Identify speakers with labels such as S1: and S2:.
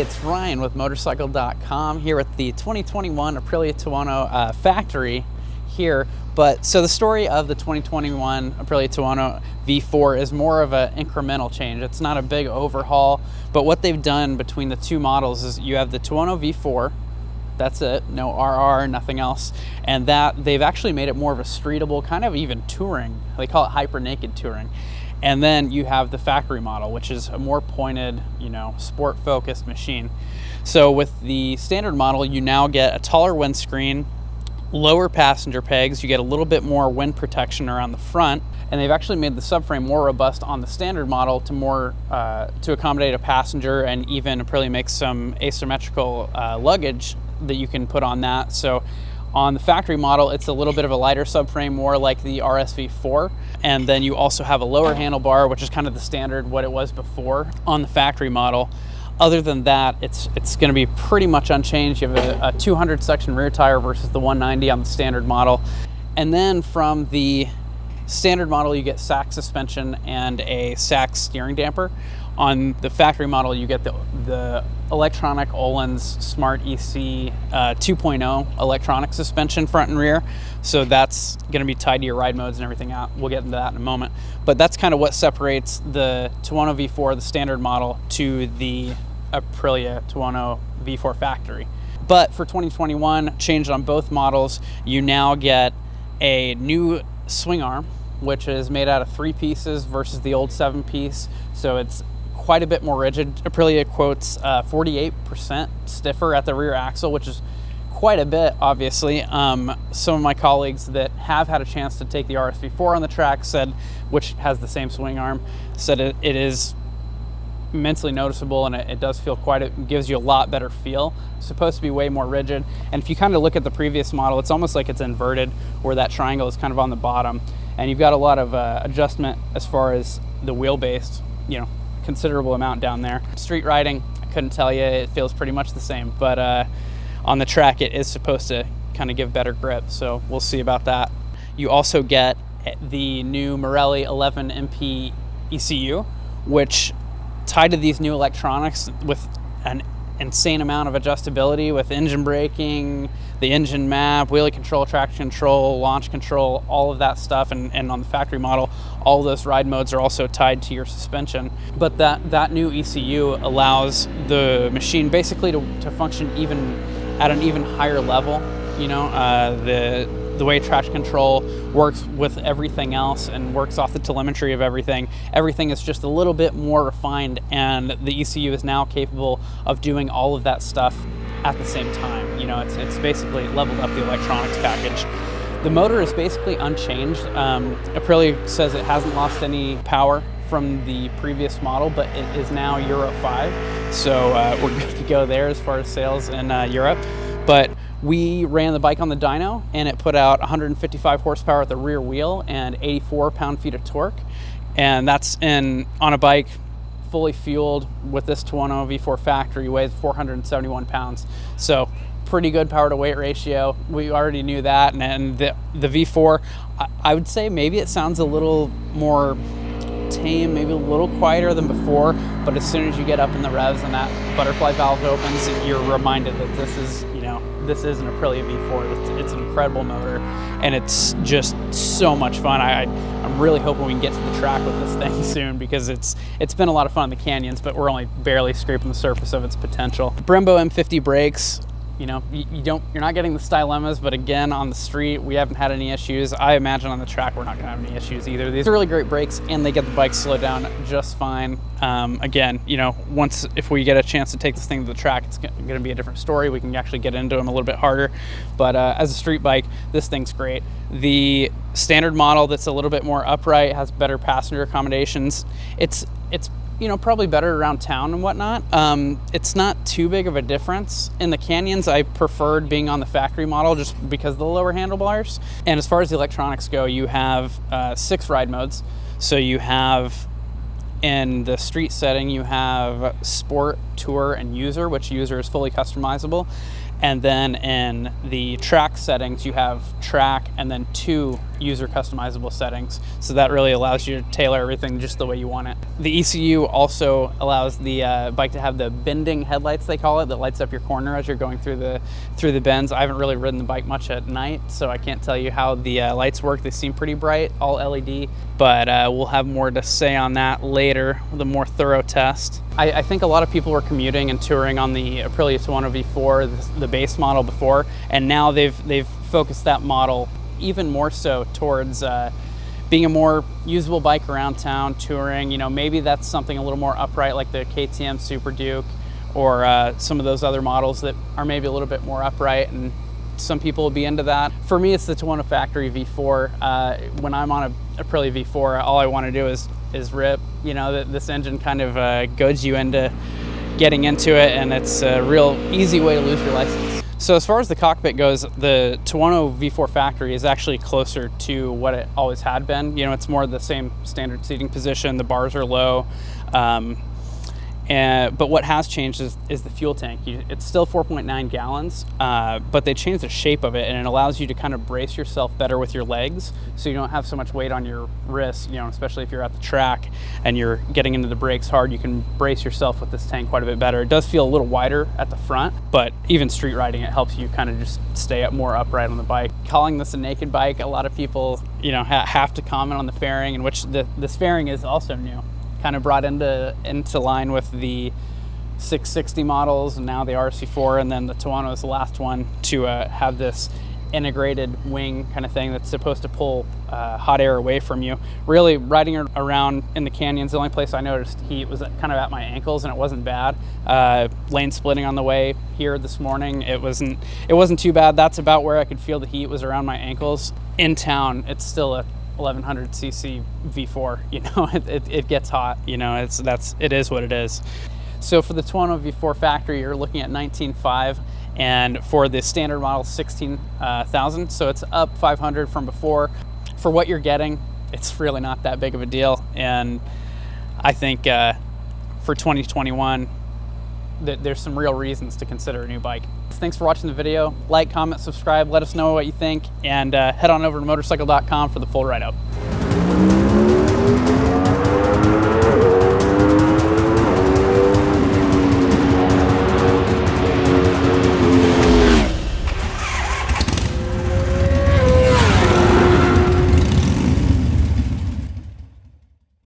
S1: it's Ryan with Motorcycle.com here with the 2021 Aprilia Tuono factory here. So the story of the 2021 Aprilia Tuono V4 is more of an incremental change. It's not a big overhaul, but what they've done between the two models is you have the Tuono V4, that's it, no RR, nothing else, and that they've actually made it more of a streetable, kind of even touring. They call it hyper naked touring. And then you have the factory model, which is a more pointed, sport focused machine. So with the standard model, you now get a taller windscreen, lower passenger pegs, you get a little bit more wind protection around the front, and they've actually made the subframe more robust on the standard model to accommodate a passenger, and even Aprilia makes some asymmetrical luggage that you can put on that. So on the factory model, it's a little bit of a lighter subframe, more like the RSV4. And then you also have a lower handlebar, which is kind of the standard, what it was before on the factory model. Other than that, it's going to be pretty much unchanged. You have a 200 section rear tire versus the 190 on the standard model. And then from the standard model, you get SAC suspension and a SAC steering damper. On the factory model, you get the electronic Öhlins Smart EC 2.0 electronic suspension front and rear. So that's going to be tied to your ride modes and everything out. We'll get into that in a moment. But that's kind of what separates the Tuono V4, the standard model, to the Aprilia Tuono V4 factory. But for 2021, changed on both models, you now get a new swing arm, which is made out of 3 pieces versus the old 7-piece. So it's quite a bit more rigid. Aprilia quotes 48% stiffer at the rear axle, which is quite a bit, obviously. Some of my colleagues that have had a chance to take the RSV4 on the track said, which has the same swing arm, said it is immensely noticeable, and it does feel it gives you a lot better feel. It's supposed to be way more rigid. And if you kind of look at the previous model, it's almost like it's inverted, where that triangle is kind of on the bottom. And you've got a lot of adjustment as far as the wheelbase, considerable amount down there. Street riding, I couldn't tell you, it feels pretty much the same, but on the track it is supposed to kind of give better grip, so we'll see about that. You also get the new Morelli 11 MP ECU, which tied to these new electronics with an insane amount of adjustability with engine braking, the engine map, wheelie control, traction control, launch control, all of that stuff. And on the factory model, all of those ride modes are also tied to your suspension. But that new ECU allows the machine basically to function even at an even higher level. The way traction control works with everything else and works off the telemetry of everything is just a little bit more refined, and the ECU is now capable of doing all of that stuff at the same time. It's basically leveled up the electronics package. The motor is basically unchanged. Aprilia says it hasn't lost any power from the previous model, but it is now Euro 5, so we're good to go there as far as sales in Europe. But we ran the bike on the dyno, and it put out 155 horsepower at the rear wheel and 84 pound-feet of torque. And that's on a bike fully fueled with this Tuono V4 factory, weighs 471 pounds. So pretty good power to weight ratio. We already knew that. And the V4, I would say maybe it sounds a little more tame, maybe a little quieter than before, but as soon as you get up in the revs and that butterfly valve opens, you're reminded that this is an Aprilia V4. It's an incredible motor, and it's just so much fun. I'm really hoping we can get to the track with this thing soon, because it's been a lot of fun in the canyons, but we're only barely scraping the surface of its potential. Brembo M50 brakes, you're not getting the stylemas, but again, on the street, we haven't had any issues. I imagine on the track, we're not gonna have any issues either. These are really great brakes, and they get the bike slowed down just fine. Again, if we get a chance to take this thing to the track, it's gonna be a different story. We can actually get into them a little bit harder, but as a street bike, this thing's great. The standard model that's a little bit more upright, has better passenger accommodations. It's probably better around town and whatnot. It's not too big of a difference. In the canyons, I preferred being on the factory model just because of the lower handlebars. And as far as the electronics go, you have 6 ride modes. So you have, in the street setting, you have Sport, Tour, and User, which User is fully customizable. And then in the track settings, you have track and then 2 user customizable settings. So that really allows you to tailor everything just the way you want it. The ECU also allows the bike to have the bending headlights, they call it, that lights up your corner as you're going through the bends. I haven't really ridden the bike much at night, so I can't tell you how the lights work. They seem pretty bright, all LED, but we'll have more to say on that later with a more thorough test. I think a lot of people were commuting and touring on the Aprilia Tuono V4, the base model before, and now they've focused that model even more so towards being a more usable bike around town, touring. You know, maybe that's something a little more upright like the KTM Super Duke, or some of those other models that are maybe a little bit more upright, and some people will be into that. For me, it's the Tuono factory V4. When I'm on a Aprilia V4, all I want to do is rip. You know, this engine kind of goads you into getting into it, and it's a real easy way to lose your license. So as far as the cockpit goes, the Tuono V4 factory is actually closer to what it always had been. You know, it's more the same standard seating position, the bars are low, but what has changed is the fuel tank. It's still 4.9 gallons, but they changed the shape of it, and it allows you to kind of brace yourself better with your legs, so you don't have so much weight on your wrists, you know, especially if you're at the track and you're getting into the brakes hard. You can brace yourself with this tank quite a bit better. It does feel a little wider at the front, but even street riding, it helps you kind of just stay up more upright on the bike. Calling this a naked bike, a lot of people, you know, have to comment on the fairing, in which this fairing is also new. Kind of brought into line with the 660 models, and now the RC4, and then the Tuono is the last one to have this integrated wing kind of thing that's supposed to pull hot air away from you. Really, riding around in the canyons, the only place I noticed heat was kind of at my ankles, and it wasn't bad. Lane splitting on the way here this morning, it wasn't too bad. That's about where I could feel the heat, was around my ankles. In town, it's still a 1100cc V4, you know, it gets hot, you know, it is what it is. So for the Tuono V4 factory, you're looking at 19.5, and for the standard model, 16,000. So it's up 500 from before. For what you're getting, it's really not that big of a deal, and I think for 2021, there's some real reasons to consider a new bike. Thanks for watching the video. Like, comment, subscribe, let us know what you think, and head on over to Motorcycle.com for the full write-up.